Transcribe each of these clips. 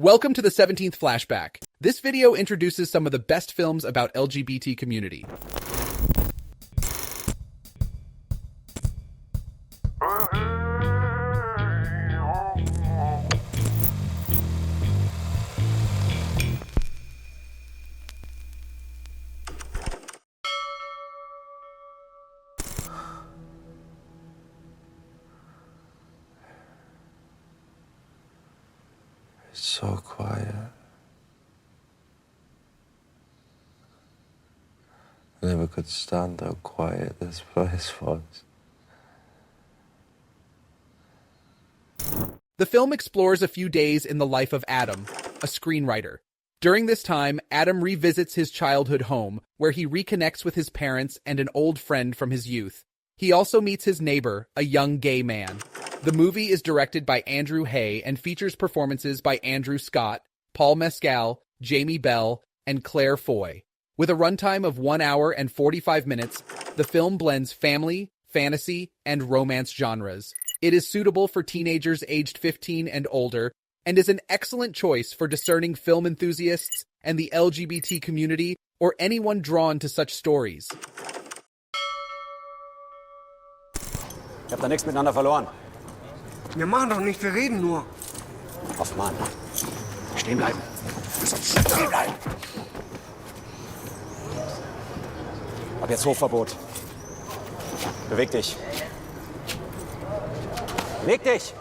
Welcome to the 17th Flashback. This video introduces some of the best films about LGBT community. It's so quiet. I never could stand how quiet this place was. The film explores a few days in the life of Adam, a screenwriter. During this time, Adam revisits his childhood home, where he reconnects with his parents and an old friend from his youth. He also meets his neighbor, a young gay man. The movie is directed by Andrew Hay and features performances by Andrew Scott, Paul Mescal, Jamie Bell, and Claire Foy. With a runtime of 1 hour and 45 minutes, the film blends family, fantasy, and romance genres. It is suitable for teenagers aged 15 and older, and is an excellent choice for discerning film enthusiasts and the LGBT community or anyone drawn to such stories. Ich hab da nichts miteinander verloren. Wir machen doch nicht, wir reden nur. Auf Mann. Stehen bleiben. Stehen bleiben. Ab jetzt Hochverbot. Beweg dich. Leg dich!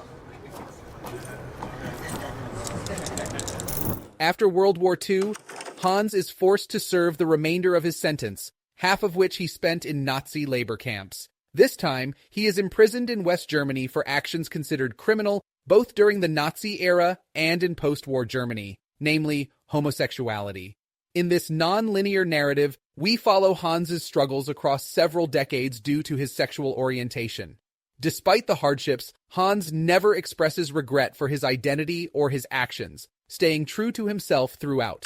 After World War II, Hans is forced to serve the remainder of his sentence, half of which he spent in Nazi labor camps. This time, he is imprisoned in West Germany for actions considered criminal both during the Nazi era and in post-war Germany, namely homosexuality. In this non-linear narrative, we follow Hans's struggles across several decades due to his sexual orientation. Despite the hardships, Hans never expresses regret for his identity or his actions, staying true to himself throughout.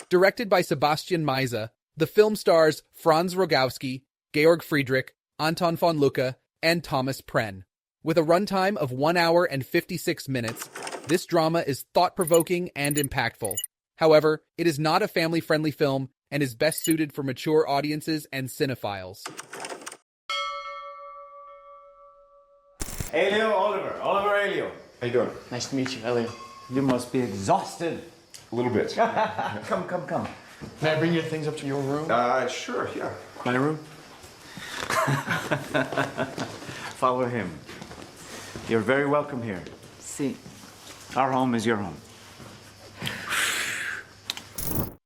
Directed by Sebastian Meise, the film stars Franz Rogowski, Georg Friedrich, Anton von Lucke, and Thomas Prenn. With a runtime of 1 hour and 56 minutes, this drama is thought-provoking and impactful. However, it is not a family-friendly film and is best suited for mature audiences and cinephiles. Elio, Oliver. Oliver, Elio. How you doing? Nice to meet you, Elio. You must be exhausted. A little bit. Come. Can I bring your things up to your room? Sure, yeah. My room? Follow him. You're very welcome here. See, our home is your home.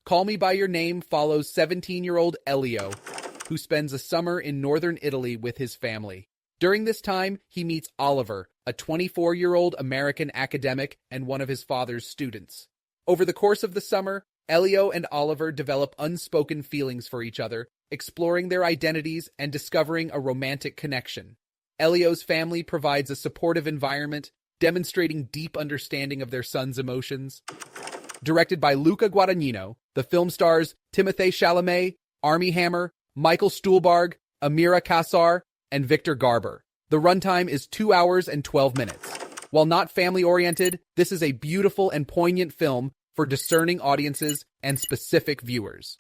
Call Me By Your Name follows 17-year-old Elio, who spends a summer in northern Italy with his family. During this time, he meets Oliver, a 24-year-old American academic and one of his father's students. Over the course of the summer, Elio and Oliver develop unspoken feelings for each other, exploring their identities and discovering a romantic connection. Elio's family provides a supportive environment, demonstrating deep understanding of their son's emotions. Directed by Luca Guadagnino, the film stars Timothée Chalamet, Armie Hammer, Michael Stuhlbarg, Amira Kassar, and Victor Garber. The runtime is 2 hours and 12 minutes. While not family-oriented, this is a beautiful and poignant film for discerning audiences and specific viewers.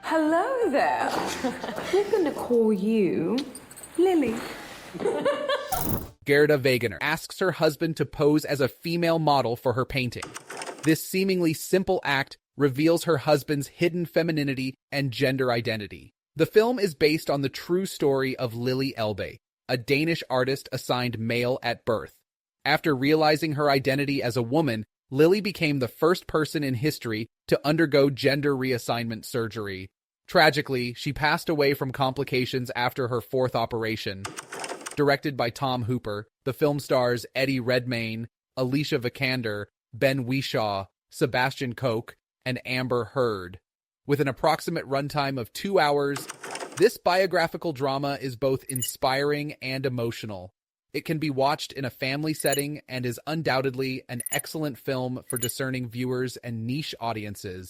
Hello there. We're going to call you Lily. Gerda Wegener asks her husband to pose as a female model for her painting. This seemingly simple act reveals her husband's hidden femininity and gender identity. The film is based on the true story of Lily Elbe, a Danish artist assigned male at birth. After realizing her identity as a woman, Lily became the first person in history to undergo gender reassignment surgery. Tragically, she passed away from complications after her fourth operation. Directed by Tom Hooper, the film stars Eddie Redmayne, Alicia Vikander, Ben Whishaw, Sebastian Koch, and Amber Heard. With an approximate runtime of 2 hours, this biographical drama is both inspiring and emotional. It can be watched in a family setting and is undoubtedly an excellent film for discerning viewers and niche audiences.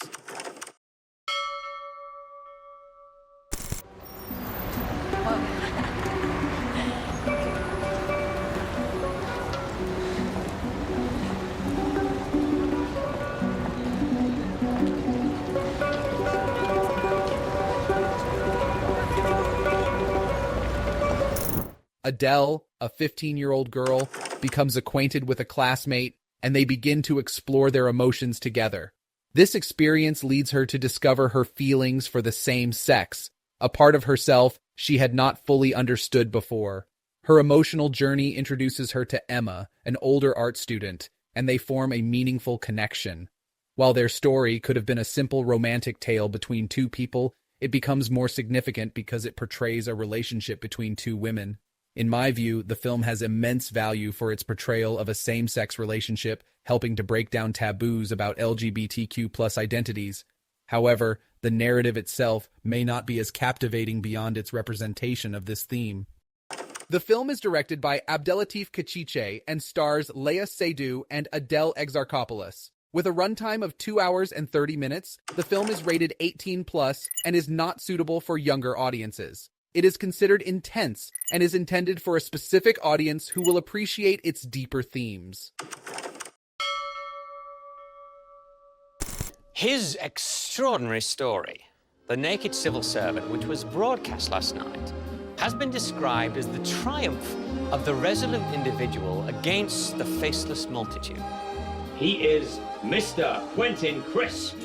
Adele, a 15-year-old girl, becomes acquainted with a classmate, and they begin to explore their emotions together. This experience leads her to discover her feelings for the same sex, a part of herself she had not fully understood before. Her emotional journey introduces her to Emma, an older art student, and they form a meaningful connection. While their story could have been a simple romantic tale between two people, it becomes more significant because it portrays a relationship between two women. In my view, the film has immense value for its portrayal of a same-sex relationship, helping to break down taboos about LGBTQ+ identities. However, the narrative itself may not be as captivating beyond its representation of this theme. The film is directed by Abdelatif Kechiche and stars Léa Seydoux and Adele Exarchopoulos. With a runtime of 2 hours and 30 minutes, the film is rated 18+ and is not suitable for younger audiences. It is considered intense and is intended for a specific audience who will appreciate its deeper themes. His extraordinary story, The Naked Civil Servant, which was broadcast last night, has been described as the triumph of the resolute individual against the faceless multitude. He is Mr. Quentin Crisp.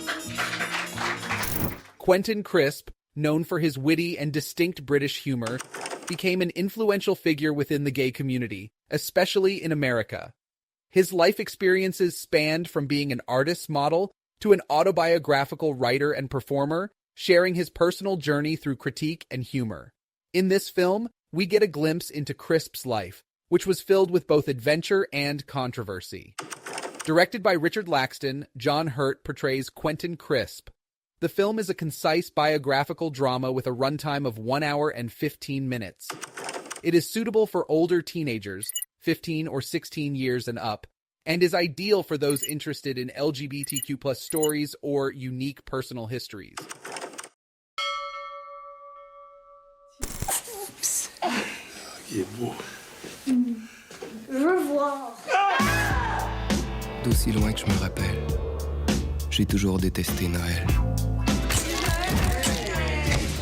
Quentin Crisp, known for his witty and distinct British humor, became an influential figure within the gay community, especially in America. His life experiences spanned from being an artist model to an autobiographical writer and performer, sharing his personal journey through critique and humor. In this film, we get a glimpse into Crisp's life, which was filled with both adventure and controversy. Directed by Richard Laxton, John Hurt portrays Quentin Crisp. The film is a concise biographical drama with a runtime of 1 hour and 15 minutes. It is suitable for older teenagers, 15 or 16 years and up, and is ideal for those interested in LGBTQ+ stories or unique personal histories. Il est beau. Je veux voir. D'aussi loin que je me rappelle, j'ai toujours détesté Noël.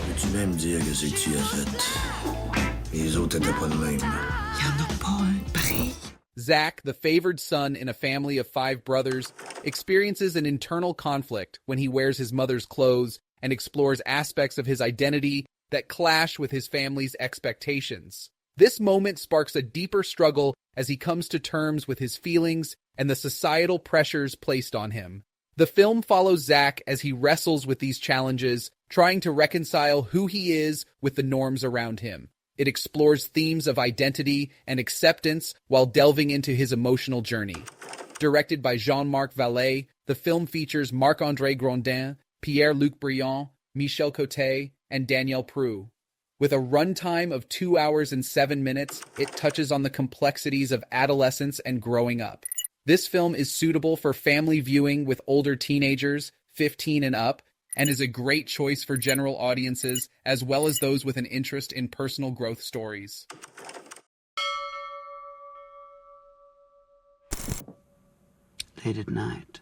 Peux-tu même dire que c'est que tu as fait? Les autres étaient pas de même. Y en a pas un pareil. Zach, the favored son in a family of 5 brothers, experiences an internal conflict when he wears his mother's clothes and explores aspects of his identity that clash with his family's expectations. This moment sparks a deeper struggle as he comes to terms with his feelings and the societal pressures placed on him. The film follows Zach as he wrestles with these challenges, trying to reconcile who he is with the norms around him. It explores themes of identity and acceptance while delving into his emotional journey. Directed by Jean-Marc Vallée, the film features Marc-André Grondin, Pierre-Luc Briand, Michel Cote, and Danielle Prue. With a runtime of 2 hours and 7 minutes, it touches on the complexities of adolescence and growing up. This film is suitable for family viewing with older teenagers, 15 and up, and is a great choice for general audiences as well as those with an interest in personal growth stories. Late at night,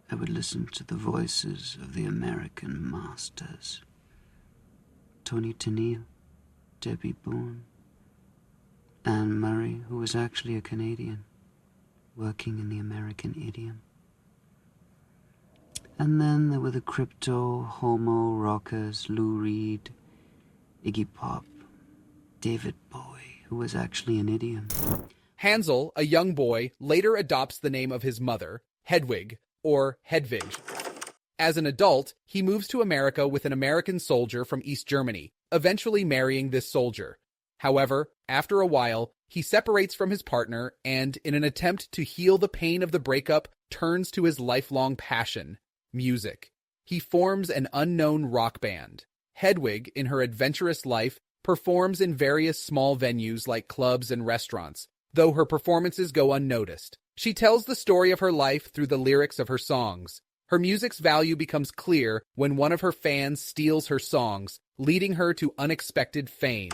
I would listen to the voices of the American masters. Tony Tennille, Debbie Boone, Anne Murray, who was actually a Canadian, working in the American idiom. And then there were the crypto, homo, rockers, Lou Reed, Iggy Pop, David Bowie, who was actually an idiom. Hansel, a young boy, later adopts the name of his mother, Hedwig, or Hedwig. As an adult, he moves to America with an American soldier from East Germany, eventually marrying this soldier. However, after a while, he separates from his partner and, in an attempt to heal the pain of the breakup, turns to his lifelong passion, music. He forms an unknown rock band. Hedwig, in her adventurous life, performs in various small venues like clubs and restaurants, though her performances go unnoticed. She tells the story of her life through the lyrics of her songs. Her music's value becomes clear when one of her fans steals her songs, leading her to unexpected fame.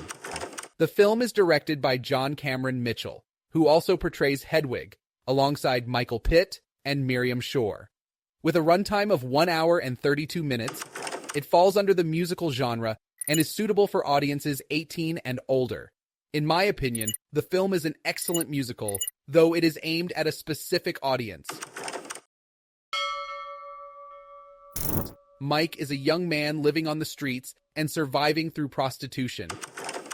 The film is directed by John Cameron Mitchell, who also portrays Hedwig, alongside Michael Pitt and Miriam Shore. With a runtime of 1 hour and 32 minutes, it falls under the musical genre and is suitable for audiences 18 and older. In my opinion, the film is an excellent musical, though it is aimed at a specific audience. Mike is a young man living on the streets and surviving through prostitution,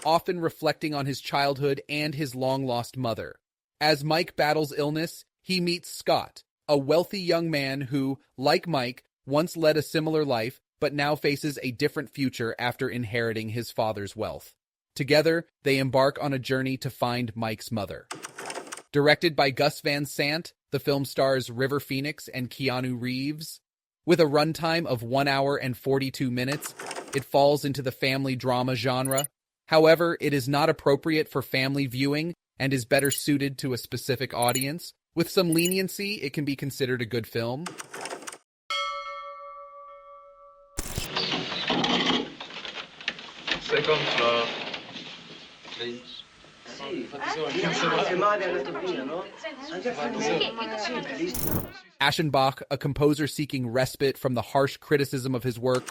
often reflecting on his childhood and his long-lost mother. As Mike battles illness, he meets Scott, a wealthy young man who, like Mike, once led a similar life, but now faces a different future after inheriting his father's wealth. Together, they embark on a journey to find Mike's mother. Directed by Gus Van Sant, the film stars River Phoenix and Keanu Reeves. With a runtime of 1 hour and 42 minutes, it falls into the family drama genre. However, it is not appropriate for family viewing and is better suited to a specific audience. With some leniency, it can be considered a good film. Second floor, please. Aschenbach, a composer seeking respite from the harsh criticism of his work,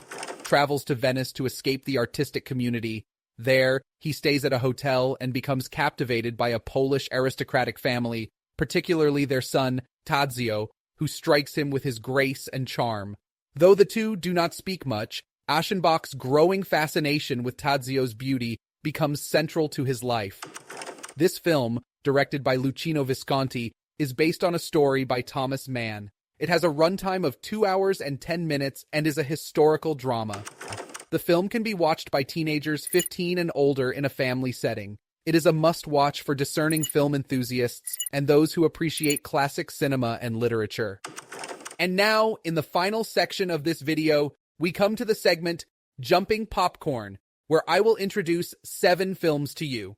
travels to Venice to escape the artistic community. There, he stays at a hotel and becomes captivated by a Polish aristocratic family, particularly their son, Tadzio, who strikes him with his grace and charm. Though the two do not speak much, Aschenbach's growing fascination with Tadzio's beauty becomes central to his life. This film, directed by Luchino Visconti, is based on a story by Thomas Mann. It has a runtime of 2 hours and 10 minutes and is a historical drama. The film can be watched by teenagers 15 and older in a family setting. It is a must-watch for discerning film enthusiasts and those who appreciate classic cinema and literature. And now, in the final section of this video, we come to the segment Jumping Popcorn, where I will introduce 7 films to you.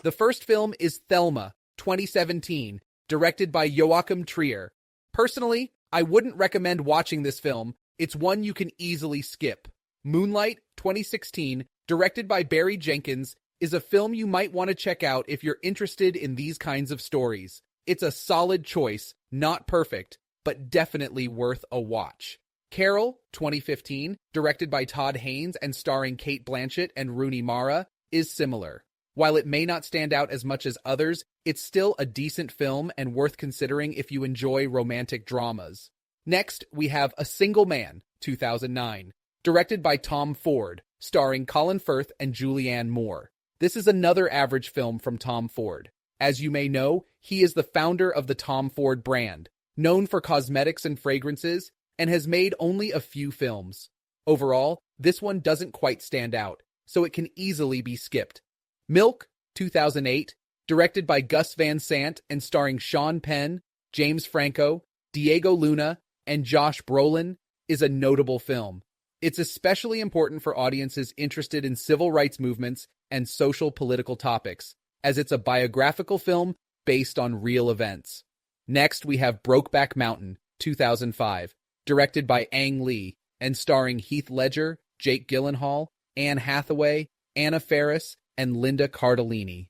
The first film is Thelma, 2017, directed by Joachim Trier. Personally, I wouldn't recommend watching this film. It's one you can easily skip. Moonlight, 2016, directed by Barry Jenkins, is a film you might want to check out if you're interested in these kinds of stories. It's a solid choice, not perfect, but definitely worth a watch. Carol, 2015, directed by Todd Haynes and starring Cate Blanchett and Rooney Mara, is similar. While it may not stand out as much as others, it's still a decent film and worth considering if you enjoy romantic dramas. Next, we have A Single Man, 2009, directed by Tom Ford, starring Colin Firth and Julianne Moore. This is another average film from Tom Ford. As you may know, he is the founder of the Tom Ford brand, known for cosmetics and fragrances, and has made only a few films. Overall, this one doesn't quite stand out, so it can easily be skipped. Milk, 2008, directed by Gus Van Sant and starring Sean Penn, James Franco, Diego Luna, and Josh Brolin, is a notable film. It's especially important for audiences interested in civil rights movements and social political topics, as it's a biographical film based on real events. Next, we have Brokeback Mountain, 2005, directed by Ang Lee, and starring Heath Ledger, Jake Gyllenhaal, Anne Hathaway, Anna Faris, and Linda Cardellini.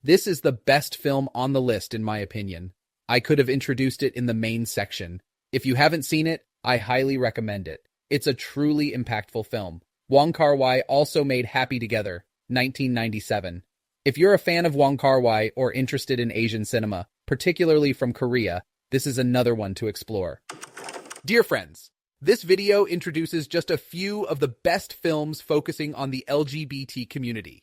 This is the best film on the list, in my opinion. I could have introduced it in the main section. If you haven't seen it, I highly recommend it. It's a truly impactful film. Wong Kar-wai also made Happy Together, 1997. If you're a fan of Wong Kar-wai or interested in Asian cinema, particularly from Korea, this is another one to explore. Dear friends, this video introduces just a few of the best films focusing on the LGBT community.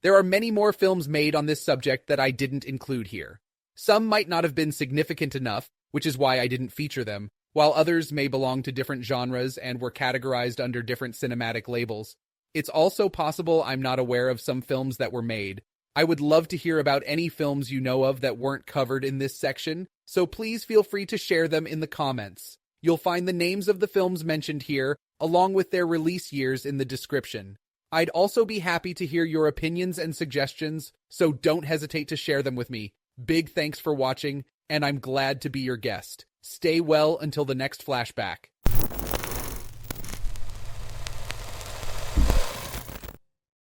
There are many more films made on this subject that I didn't include here. Some might not have been significant enough, which is why I didn't feature them, while others may belong to different genres and were categorized under different cinematic labels. It's also possible I'm not aware of some films that were made. I would love to hear about any films you know of that weren't covered in this section, so please feel free to share them in the comments. You'll find the names of the films mentioned here, along with their release years in the description. I'd also be happy to hear your opinions and suggestions, so don't hesitate to share them with me. Big thanks for watching, and I'm glad to be your guest. Stay well until the next flashback.